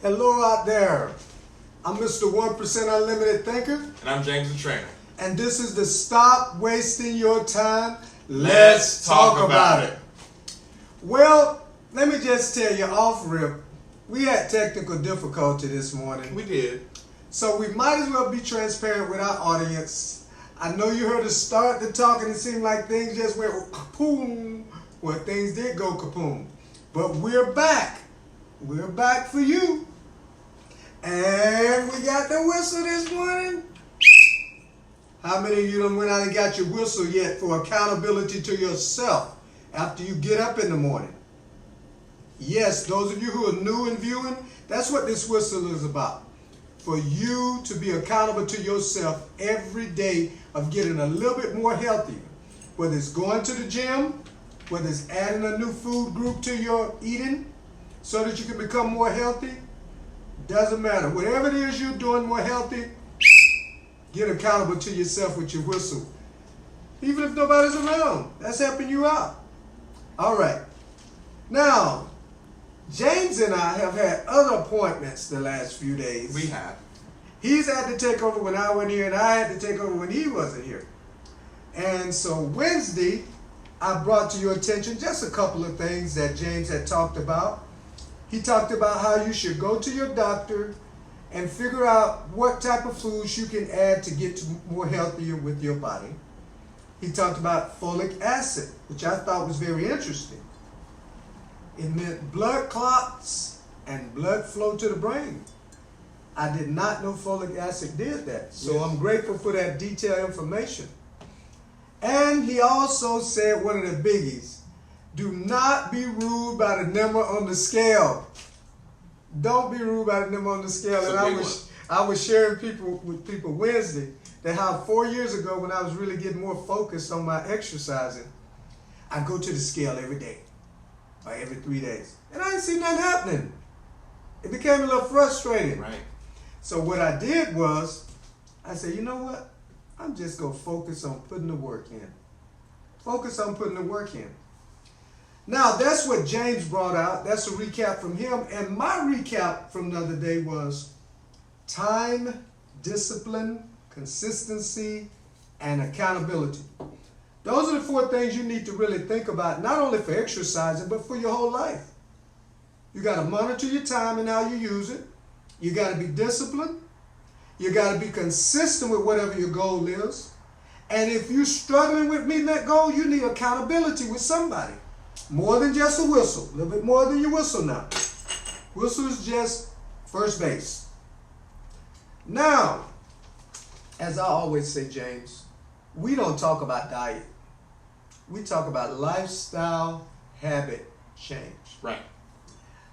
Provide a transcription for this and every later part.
Hello out there. I'm Mr. 1% Unlimited Thinker. And I'm James the Trainer. And this is the Stop Wasting Your Time. Let's talk about it. Well, let me just tell you off rip, we had technical difficulty this morning. We did. So we might as well be transparent with our audience. I know you heard us start the talk and it seemed like things just went kapoom. Well, things did go kapoom. But we're back. We're back for you. And we got the whistle this morning. How many of you done went out and got your whistle yet for accountability to yourself after you get up in the morning? Yes, those of you who are new and viewing, that's what this whistle is about. For you to be accountable to yourself every day of getting a little bit more healthy. Whether it's going to the gym, whether it's adding a new food group to your eating so that you can become more healthy, doesn't matter. Whatever it is you're doing more healthy, get accountable to yourself with your whistle. Even if nobody's around, that's helping you out. All right. Now, James and I have had other appointments the last few days. We have. He's had to take over when I wasn't here, and I had to take over when he wasn't here. And so Wednesday, I brought to your attention just a couple of things that James had talked about. He talked about how you should go to your doctor and figure out what type of foods you can add to get to more healthier with your body. He talked about folic acid, which I thought was very interesting. It meant blood clots and blood flow to the brain. I did not know folic acid did that. So Yes. I'm grateful for that detailed information. And he also said one of the biggies, do not be ruled by the number on the scale. Don't be ruled by the number on the scale. It's And I was sharing with people Wednesday that how 4 years ago when I was really getting more focused on my exercising, I'd go to the scale every day or every 3 days. And I didn't see nothing happening. It became a little frustrating. Right. So what I did was, I said, you know what? I'm just going to focus on putting the work in. Focus on putting the work in. Now, that's what James brought out. That's a recap from him. And my recap from the other day was time, discipline, consistency, and accountability. Those are the 4 things you need to really think about, not only for exercising, but for your whole life. You got to monitor your time and how you use it. You got to be disciplined. You got to be consistent with whatever your goal is. And if you're struggling with meeting that goal, you need accountability with somebody. More than just a whistle. A little bit more than your whistle now. Whistle is just first base. Now, as I always say, James, we don't talk about diet. We talk about lifestyle habit change. Right.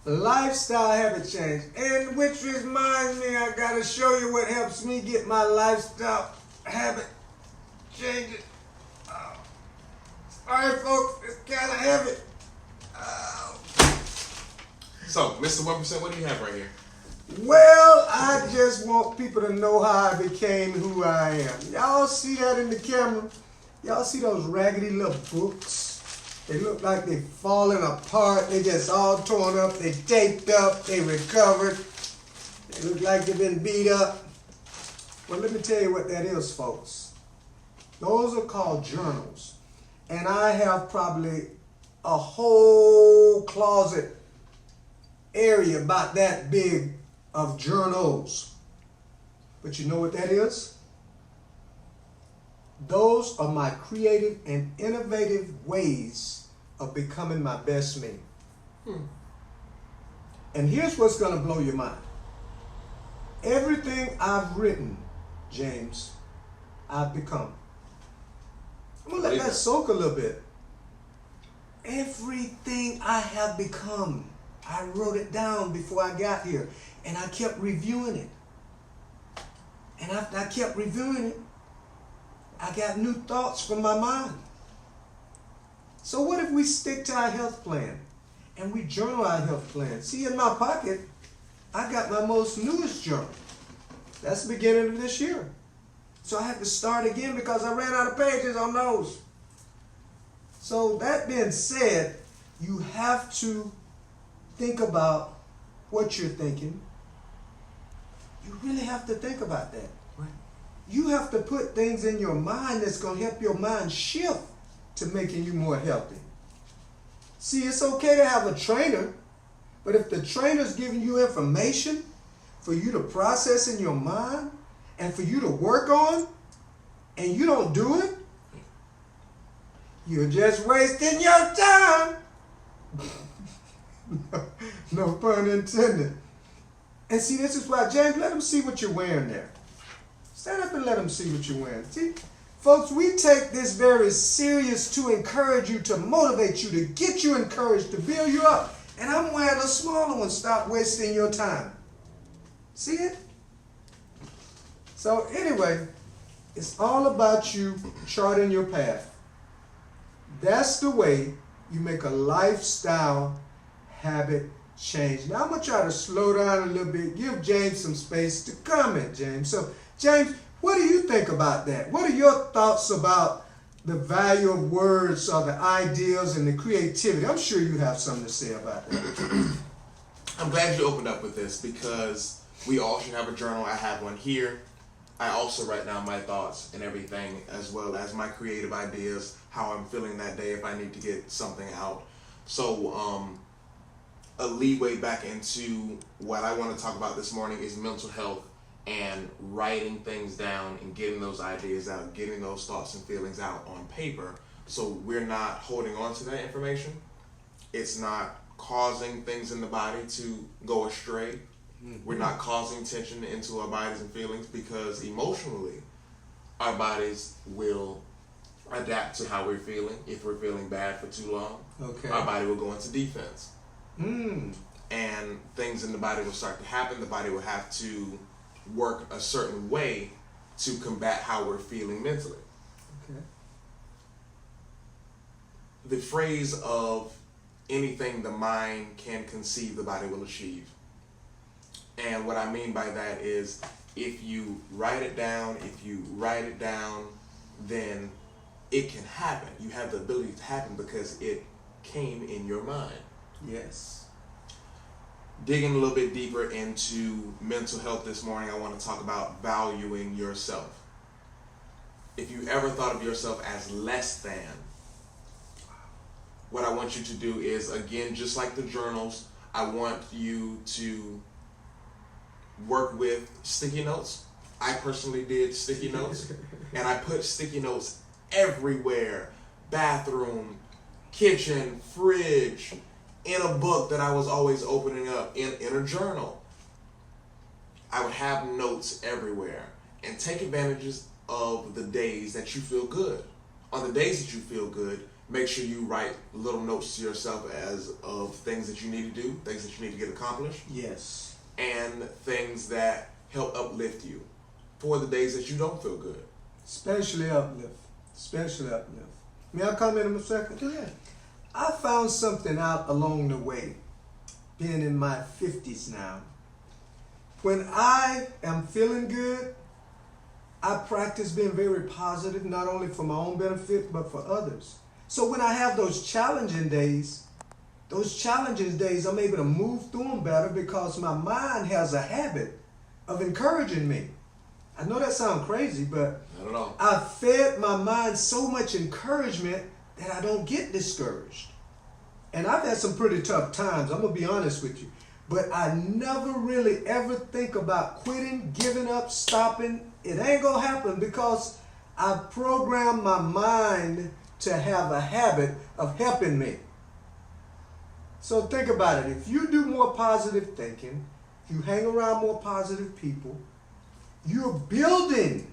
Lifestyle habit change. And which reminds me, I got to show you what helps me get my lifestyle habit changing. Sorry, folks, it's kind of heavy. So, Mr. 1%, what do you have right here? Well, I just want people to know how I became who I am. Y'all see that in the camera? Y'all see those raggedy little books? They look like they're falling apart. They just all torn up. They taped up. They recovered. They look like they've been beat up. Well, let me tell you what that is, folks. Those are called journals. And I have probably a whole closet area about that big of journals. But you know what that is? Those are my creative and innovative ways of becoming my best me. And here's what's going to blow your mind. Everything I've written, James, I've become. I'm going to let that soak a little bit. Everything I have become, I wrote it down before I got here. And I kept reviewing it. And after I kept reviewing it, I got new thoughts from my mind. So what if we stick to our health plan and we journal our health plan? See, in my pocket, I got my most newest journal. That's the beginning of this year. So I had to start again because I ran out of pages on those. So that being said, you have to think about what you're thinking. You really have to think about that. Right. You have to put things in your mind that's going to help your mind shift to making you more healthy. See, it's okay to have a trainer, but if the trainer's giving you information for you to process in your mind and for you to work on, and you don't do it, you're just wasting your time. No pun intended. And see, this is why, James, let them see what you're wearing there. Stand up and let them see what you're wearing. See, folks, we take this very serious to encourage you, to motivate you, to get you encouraged, to build you up. And I'm wearing a smaller one. Stop wasting your time. See it? So anyway, it's all about you charting your path. That's the way you make a lifestyle habit change. Now I'm going to try to slow down a little bit, give James some space to comment, James. So, James, what do you think about that? What are your thoughts about the value of words or the ideas and the creativity? I'm sure you have something to say about that. I'm glad you opened up with this because we all should have a journal. I have one here. I also write down my thoughts and everything, as well as my creative ideas, how I'm feeling that day if I need to get something out. So a leeway back into what I want to talk about this morning is mental health and writing things down and getting those ideas out, getting those thoughts and feelings out on paper, so we're not holding on to that information. It's not causing things in the body to go astray. We're not causing tension into our bodies and feelings, because emotionally our bodies will adapt to how we're feeling. If we're feeling bad for too long, Okay. our body will go into defense. Mm. And things in the body will start to happen. The body will have to work a certain way to combat how we're feeling mentally. Okay. The phrase of anything the mind can conceive, the body will achieve. And what I mean by that is, if you write it down, then it can happen. You have the ability to happen because it came in your mind. Yes. Digging a little bit deeper into mental health this morning, I want to talk about valuing yourself. If you ever thought of yourself as less than, what I want you to do is, again, just like the journals, I want you to work with sticky notes. I personally did sticky notes, and I put sticky notes everywhere: bathroom, kitchen, fridge, in a book that I was always opening up, in a journal. I would have notes everywhere, and take advantages of the days that you feel good. On the days that you feel good, make sure you write little notes to yourself as of things that you need to do, things that you need to get accomplished, Yes. and things that help uplift you for the days that you don't feel good. Especially uplift. Especially uplift. May I comment in a second? Go ahead. I found something out along the way, being in my 50s now. When I am feeling good, I practice being very positive, not only for my own benefit, but for others. So when I have those challenging days, I'm able to move through them better because my mind has a habit of encouraging me. I know that sounds crazy, but I don't know. I fed my mind so much encouragement that I don't get discouraged. And I've had some pretty tough times, I'm going to be honest with you. But I never really ever think about quitting, giving up, stopping. It ain't going to happen because I've programmed my mind to have a habit of helping me. So think about it. If you do more positive thinking, you hang around more positive people, you're building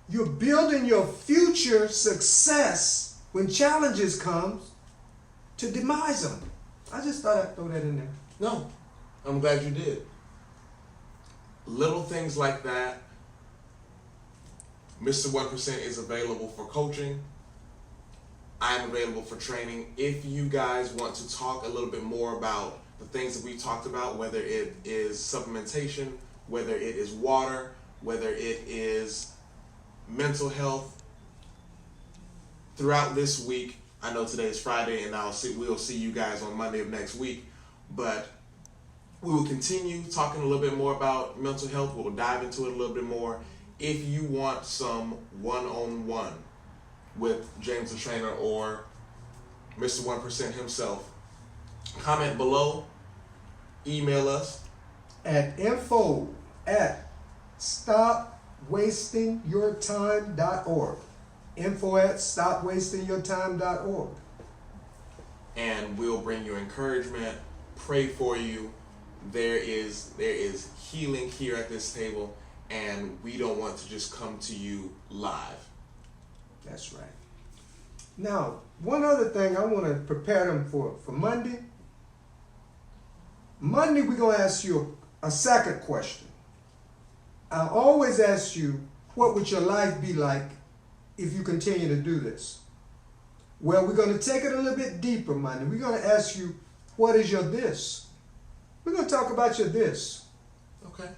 your future success when challenges comes to demise them. I just thought I'd throw that in there. No, I'm glad you did. Little things like that. Mr. 1% is available for coaching. I'm available for training. If you guys want to talk a little bit more about the things that we talked about, whether it is supplementation, whether it is water, whether it is mental health, throughout this week, I know today is Friday and we'll see you guys on Monday of next week, but We will continue talking a little bit more about mental health. We'll dive into it a little bit more. If you want some one-on-one with James the Trainer or Mr. 1% himself, comment below, email us at info@stopwastingyourtime.org. info@stopwastingyourtime.org. and we'll bring you encouragement, pray for you. There is healing here at this table, and we don't want to just come to you live. That's right. Now, one other thing I want to prepare them for Monday. Monday, we're going to ask you a second question. I always ask you, what would your life be like if you continue to do this? Well, we're going to take it a little bit deeper Monday. We're going to ask you, what is your this? We're going to talk about your this. Okay.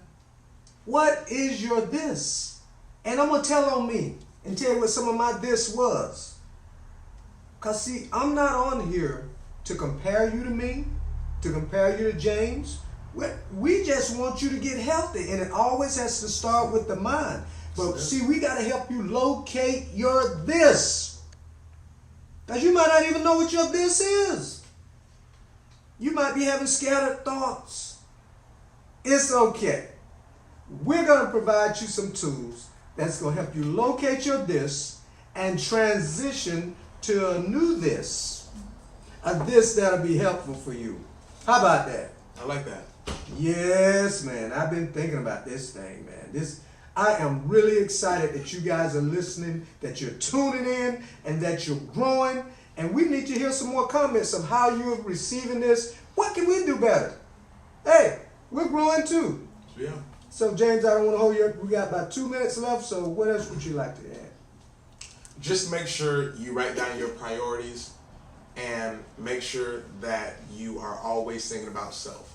What is your this? And I'm going to tell on me and tell you what some of my this was. Because, see, I'm not on here to compare you to me, to compare you to James. We just want you to get healthy, and it always has to start with the mind. But, see, we got to help you locate your this. Because you might not even know what your this is. You might be having scattered thoughts. It's okay. We're going to provide you some tools that's going to help you locate your this and transition to a new this. A this that'll be helpful for you. How about that? I like that. Yes, man. I've been thinking about this thing, man. I am really excited that you guys are listening, that you're tuning in, and that you're growing. And we need to hear some more comments of how you're receiving this. What can we do better? Hey, we're growing too. Yeah. So, James, I don't want to hold you up. We got about 2 minutes left, so what else would you like to add? Just make sure you write down your priorities and make sure that you are always thinking about self.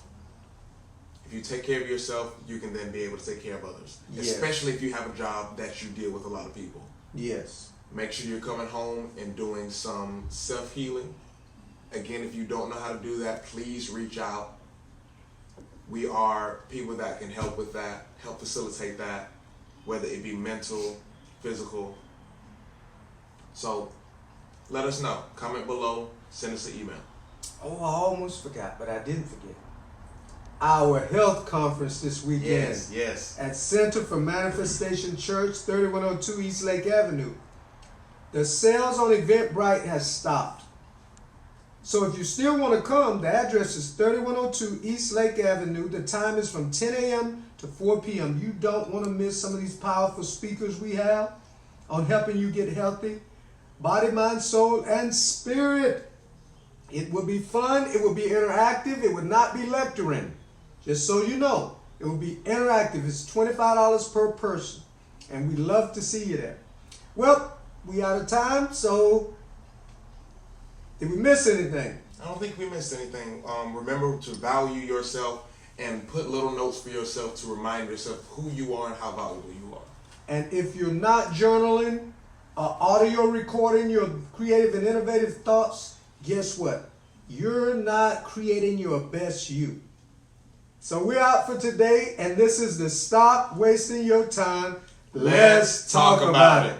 If you take care of yourself, you can then be able to take care of others. Yes. Especially if you have a job that you deal with a lot of people. Yes. Make sure you're coming home and doing some self-healing. Again, if you don't know how to do that, please reach out. We are people that can help with that, help facilitate that, whether it be mental, physical. So let us know. Comment below, send us an email. Oh, I almost forgot, but I didn't forget. Our health conference this weekend. Yes. At Center for Manifestation Church, 3102 East Lake Avenue. The sales on Eventbrite has stopped. So if you still want to come, the address is 3102 East Lake Avenue. The time is from 10 a.m. to 4 p.m. You don't want to miss some of these powerful speakers we have on helping you get healthy. Body, mind, soul, and spirit. It will be fun. It will be interactive. It will not be lecturing. Just so you know, it will be interactive. It's $25 per person. And we'd love to see you there. Well, we out of time, so did we miss anything? I don't think we missed anything. Remember to value yourself and put little notes for yourself to remind yourself who you are and how valuable you are. And if you're not journaling, audio recording your creative and innovative thoughts, guess what? You're not creating your best you. So we're out for today, and this is the Stop Wasting Your Time. Let's talk about it.